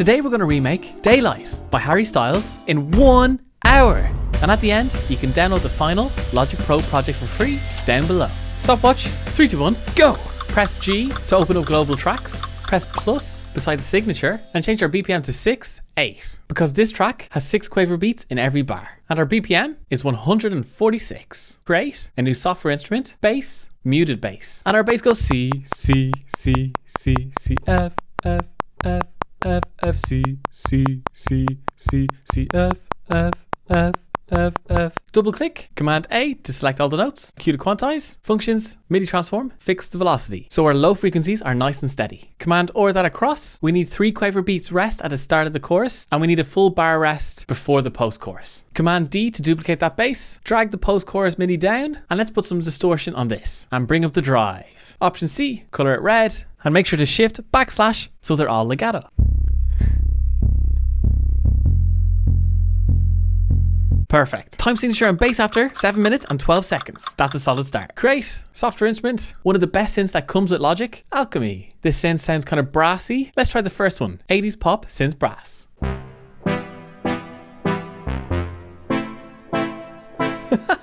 Today we're going to remake Daylight by Harry Styles in 1 hour. And at the end, you can download the final Logic Pro project for free down below. Stopwatch, 3, 2, 1, go! Press G to open up global tracks. Press plus beside the signature and change our BPM to 6, 8. Because this track has 6 quaver beats in every bar. And our BPM is 146. Great. A new software instrument, bass, muted bass. And our bass goes C, C, C, C, C, F, F, F, F, F, C, C, C, C, C, F, F, F, F, F. Double click, Command A to select all the notes. Q to quantize, functions, MIDI transform, fix the velocity. So our low frequencies are nice and steady. Command OR that across. We need 3 quaver beats rest at the start of the chorus, and we need a full bar rest before the post chorus. Command D to duplicate that bass, drag the post chorus MIDI down, and let's put some distortion on this and bring up the drive. Option C, color it red, and make sure to shift backslash so they're all legato. Perfect. Time signature and bass after 7 minutes and 12 seconds. That's a solid start. Great. Software instrument. One of the best synths that comes with Logic, Alchemy. This synth sounds kind of brassy. Let's try the first one. 80s Pop Synth Brass.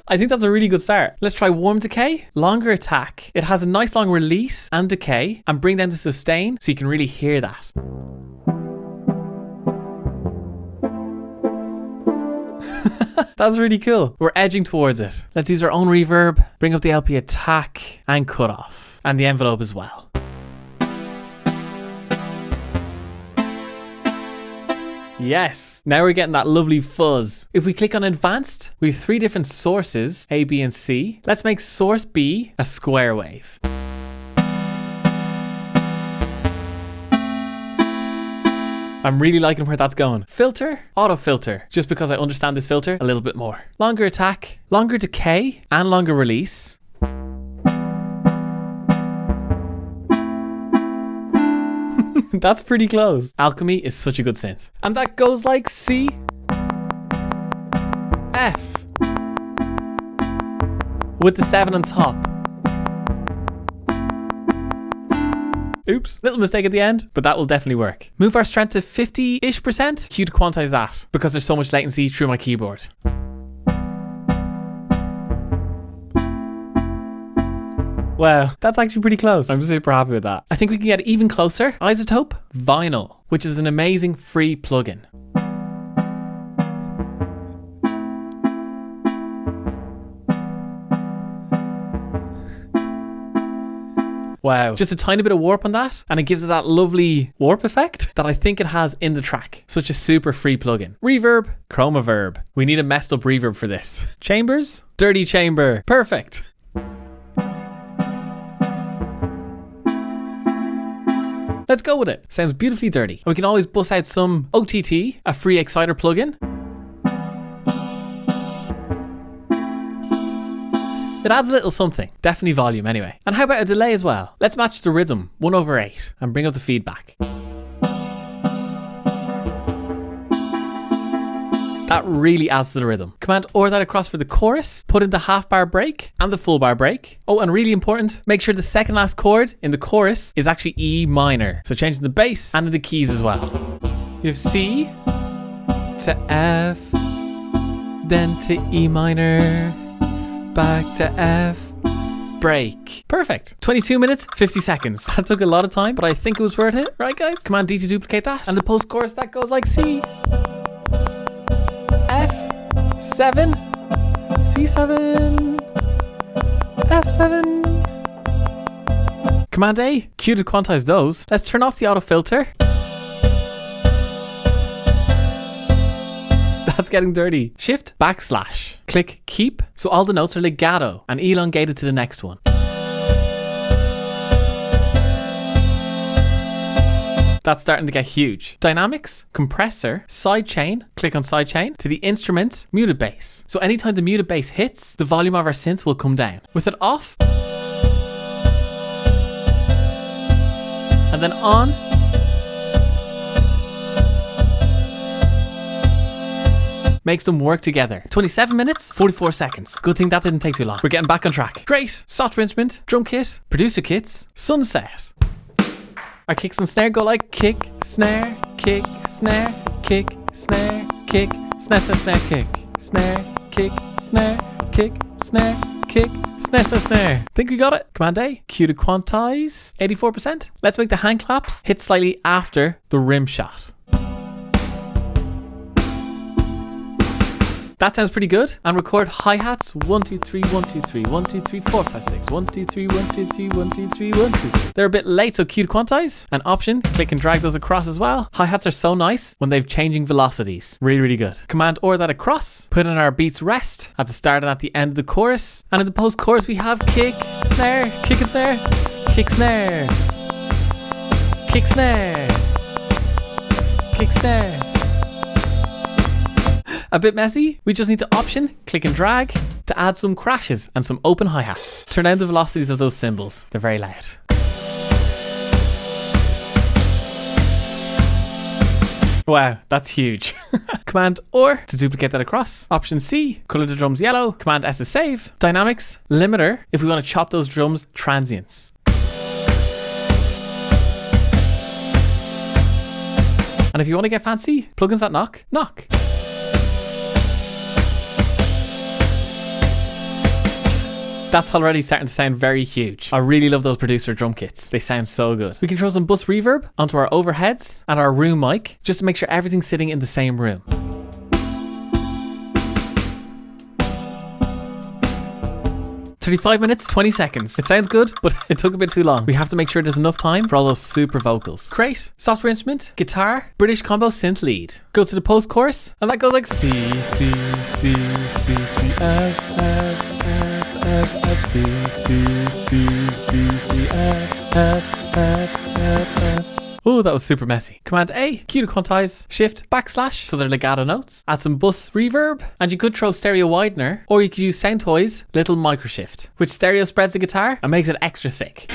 I think that's a really good start. Let's try warm decay, longer attack. It has a nice long release and decay, and bring down to sustain so you can really hear that. That's really cool. We're edging towards it. Let's use our own reverb, bring up the LP attack and cut off, and the envelope as well. Yes, now we're getting that lovely fuzz. If we click on advanced, we have 3 different sources, A, B, and C. Let's make source B a square wave. I'm really liking where that's going. Filter, AutoFilter, just because I understand this filter a little bit more. Longer attack, longer decay, and longer release. That's pretty close. Alchemy is such a good synth. And that goes like C, F, with the 7 on top. Oops, little mistake at the end, but that will definitely work. Move our strength to 50-ish%. Q to quantize that, because there's so much latency through my keyboard. Wow, that's actually pretty close. I'm super happy with that. I think we can get even closer. Isotope Vinyl, which is an amazing free plugin. Wow, just a tiny bit of warp on that, and it gives it that lovely warp effect that I think it has in the track. Such a super free plugin. Reverb, Chroma Verb. We need a messed up reverb for this. Chambers, Dirty Chamber. Perfect. Let's go with it. Sounds beautifully dirty. And we can always bust out some OTT, a free exciter plugin. It adds a little something. Definitely volume anyway. And how about a delay as well? Let's match the rhythm, 1/8, and bring up the feedback. That really adds to the rhythm. Command OR that across for the chorus, put in the half bar break and the full bar break. Oh, and really important, make sure the second last chord in the chorus is actually E minor. So changing the bass and the keys as well. You have C to F, then to E minor, back to F, break. Perfect. 22 minutes, 50 seconds. That took a lot of time, but I think it was worth it. Right, guys? Command D to duplicate that. And the post chorus, that goes like C, F7, C7, F7. Command A, Q to quantize those. Let's turn off the auto filter. That's getting dirty. Shift backslash. Click keep, so all the notes are legato and elongated to the next one. That's starting to get huge. Dynamics, compressor, sidechain, click on sidechain to the instrument, muted bass. So anytime the muted bass hits, the volume of our synth will come down. With it off, and then on, makes them work together. 27 minutes, 44 seconds. Good thing that didn't take too long. We're getting back on track. Great. Software instrument, drum kit, producer kits, sunset. Our kicks and snare go like kick, snare, kick, snare, kick, snare, kick, snare, snare, snare, kick, snare, kick, snare, kick, snare, kick, snare, snare, snare. Think we got it? Command A, cue to quantize, 84%. Let's make the hand claps hit slightly after the rim shot. That sounds pretty good. And record hi-hats 1 2 3 1 2 3 1 2 3 4 5 6 1 2 3 1 2 3 1 2 3 1 2 3. They're a bit late, so cue to quantize. An option, click and drag those across as well. Hi-hats are so nice when they've changing velocities. Really, really good. Command or that across. Put in our beats rest at the start and at the end of the chorus. And in the post-chorus we have kick, snare, kick and snare, kick, snare, kick, snare, kick, snare. A bit messy. We just need to option, click and drag to add some crashes and some open hi-hats. Turn down the velocities of those cymbals. They're very loud. Wow, that's huge. Command or to duplicate that across. Option C, color the drums yellow. Command S to save. Dynamics, limiter if we want to chop those drums transients. And if you want to get fancy, plugins that knock. That's already starting to sound very huge. I really love those producer drum kits. They sound so good. We can throw some bus reverb onto our overheads and our room mic just to make sure everything's sitting in the same room. $35 minutes, 20 seconds. It sounds good, but it took a bit too long. We have to make sure there's enough time for all those super vocals. Great. Software instrument, guitar, British combo synth lead. Go to the post chorus, and that goes like C, C, C, C, C, F, F, F, F, C, C, C, C, C, F, F, F, F, F. Oh, that was super messy. Command A, cue to quantize, shift, backslash, so they're legato notes. Add some bus reverb, and you could throw stereo widener, or you could use Sound Toys' little micro shift, which stereo spreads the guitar and makes it extra thick.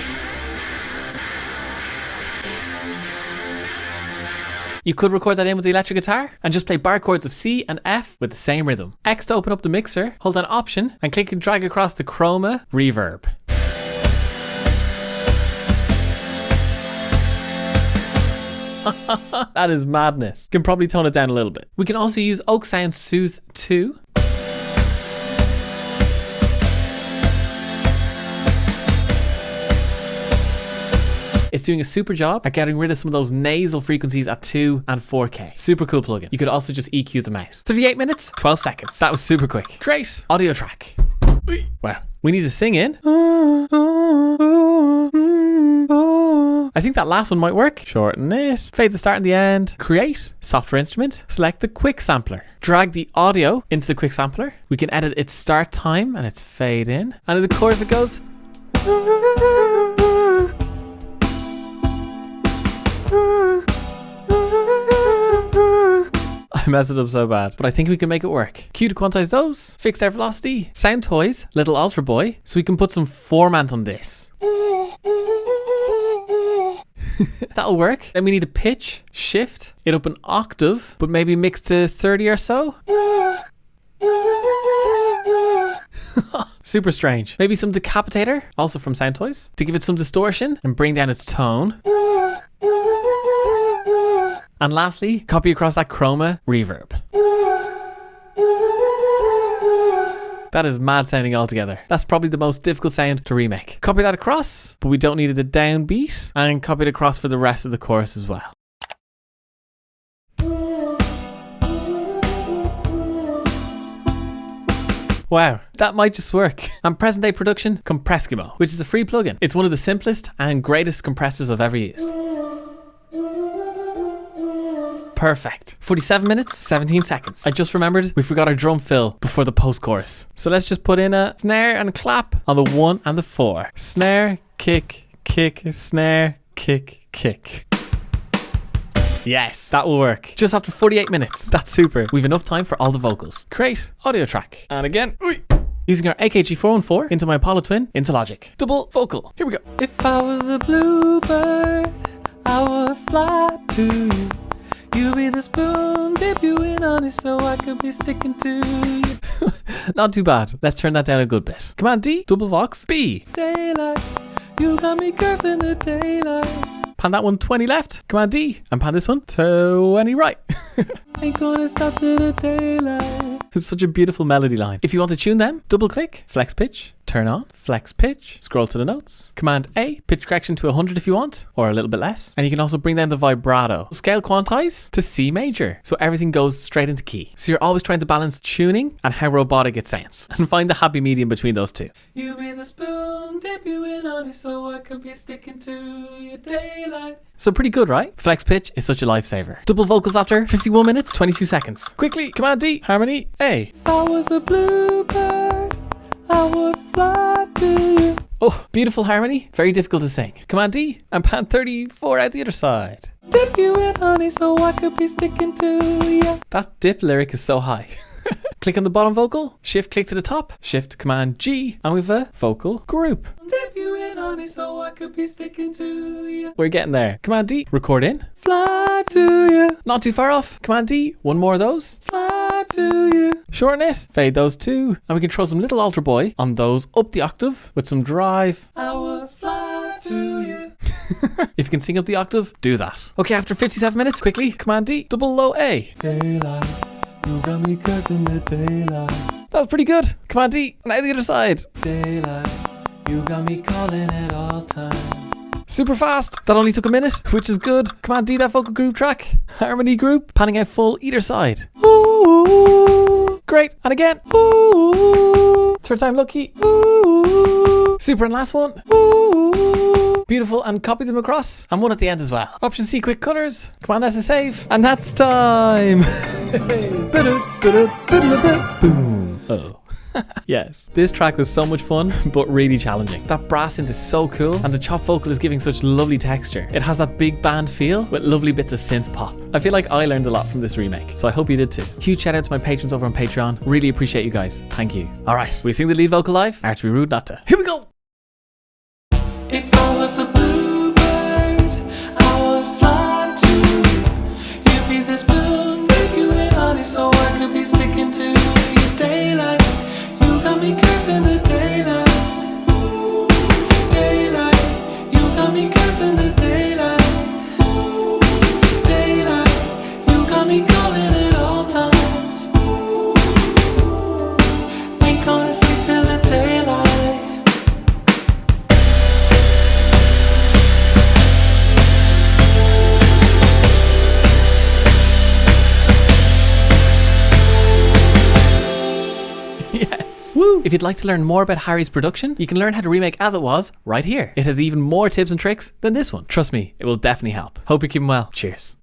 You could record that in with the electric guitar and just play bar chords of C and F with the same rhythm. X to open up the mixer, hold down option and click and drag across the chroma reverb. That is madness. You can probably tone it down a little bit. We can also use Oak Sound Soothe 2. It's doing a super job at getting rid of some of those nasal frequencies at 2 and 4K. Super cool plugin. You could also just EQ them out. 38 minutes, 12 seconds. That was super quick. Great. Audio track. Wow. We need to sing in. I think that last one might work. Shorten it. Fade the start and the end. Create. Software instrument. Select the quick sampler. Drag the audio into the quick sampler. We can edit its start time and its fade in. And in the chorus it goes. I messed it up so bad, but I think we can make it work. Cue to quantize those, fix their velocity. Sound Toys, little Ultra Boy, so we can put some formant on this. That'll work. Then we need a pitch, shift it up an octave, but maybe mix to 30 or so. Super strange. Maybe some Decapitator, also from Sound Toys, to give it some distortion and bring down its tone. And lastly, copy across that chroma reverb. That is mad sounding altogether. That's probably the most difficult sound to remake. Copy that across, but we don't need the downbeat, and copy it across for the rest of the chorus as well. Wow, that might just work. And present day production, Compressimo, which is a free plugin. It's one of the simplest and greatest compressors I've ever used. Perfect. 47 minutes, 17 seconds. I just remembered we forgot our drum fill before the post-chorus. So let's just put in a snare and a clap on the 1 and the 4. Snare, kick, kick, snare, kick, kick. Yes, that will work. Just after 48 minutes. That's super. We've enough time for all the vocals. Create audio track. And again, using our AKG 414 into my Apollo Twin into Logic. Double vocal. Here we go. If I was a bluebird, I would fly to you. You be the spoon, dip you in honey so I could be sticking to you. Not too bad. Let's turn that down a good bit. Command D, double vox, B. Daylight, you got me cursing the daylight. pan that one 20 left, Command D, and pan this one 20 right. Ain't gonna stop till the daylight. It's such a beautiful melody line. If you want to tune them, double click, flex pitch, turn on, flex pitch, scroll to the notes, Command A, pitch correction to 100 if you want, or a little bit less. And you can also bring down the vibrato. Scale quantize to C major, so everything goes straight into key. So you're always trying to balance tuning and how robotic it sounds, and find the happy medium between those two. You be the spoon, dip you in honey, so I could be sticking to your daylight. So pretty good, right? Flex pitch is such a lifesaver. Double vocals after 51 minutes, 22 seconds. Quickly, Command D, harmony A. If I was a bluebird, I would fly to you. Oh, beautiful harmony. Very difficult to sing. Command D and pan 34 out the other side. Dip you in honey so I could be sticking to you. That dip lyric is so high. Click on the bottom vocal, shift click to the top, shift Command G, and we've a vocal group. Dip you in honey so I could be sticking to you. We're getting there. Command D, record in. Fly to you. Not too far off. Command D, one more of those. Fly to you. Shorten it, fade those two, and we can throw some little alter boy on those up the octave with some drive. I will fly to you. If you can sing up the octave, do that. Okay, after 57 minutes, quickly, Command D, double low A. Daylight. You got me cursing the daylight. That was pretty good. Command D, now the other side. Daylight, you got me calling at all times. Super fast. That only took a minute, which is good. Command D, that vocal group track. Harmony group, panning out full either side. Ooh, great. And again. Ooh, third time lucky. Ooh, super and last one. Ooh, beautiful, and copy them across. And one at the end as well. Option C, quick colors. Command S to save. And that's time. Boom. Oh. Yes, this track was so much fun, but really challenging. That brass synth is so cool, and the chop vocal is giving such lovely texture. It has that big band feel with lovely bits of synth pop. I feel like I learned a lot from this remake, so I hope you did too. Huge shout out to my patrons over on Patreon. Really appreciate you guys. Thank you. Alright, we sing the lead vocal live. Are to be rude not to. Here we go! If I was a bluebird, I would fly to you. You'd be the spoon, dip you in honey, so I could be sticking to your daylight. You got me cursing the daylight. Daylight, you got me cursing the daylight. Daylight, you got me calling at all times. Ain't gonna sleep till the daylight. Woo! If you'd like to learn more about Harry's production, you can learn how to remake as it was right here. It has even more tips and tricks than this one. Trust me, it will definitely help. Hope you're keeping well. Cheers.